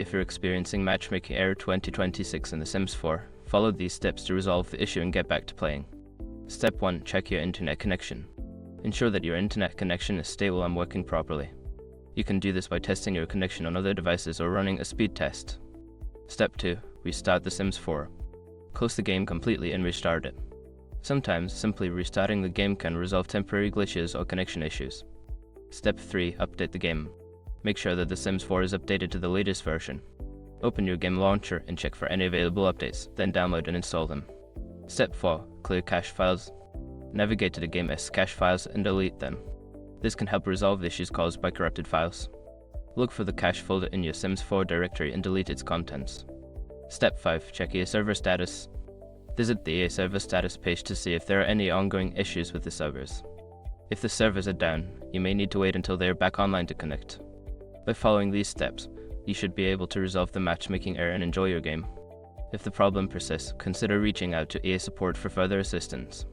If you're experiencing Matchmaking Error 2026 in The Sims 4, follow these steps to resolve the issue and get back to playing. Step 1. Check your internet connection. Ensure that your internet connection is stable and working properly. You can do this by testing your connection on other devices or running a speed test. Step 2. Restart The Sims 4. Close the game completely and restart it. Sometimes, simply restarting the game can resolve temporary glitches or connection issues. Step 3. Update the game. Make sure that The Sims 4 is updated to the latest version. Open your game launcher and check for any available updates, then download and install them. Step 4. Clear cache files. Navigate to the game's cache files and delete them. This can help resolve issues caused by corrupted files. Look for the cache folder in your Sims 4 directory and delete its contents. Step 5. Check EA server status. Visit the EA server status page to see if there are any ongoing issues with the servers. If the servers are down, you may need to wait until they are back online to connect. By following these steps, you should be able to resolve the matchmaking error and enjoy your game. If the problem persists, consider reaching out to EA support for further assistance.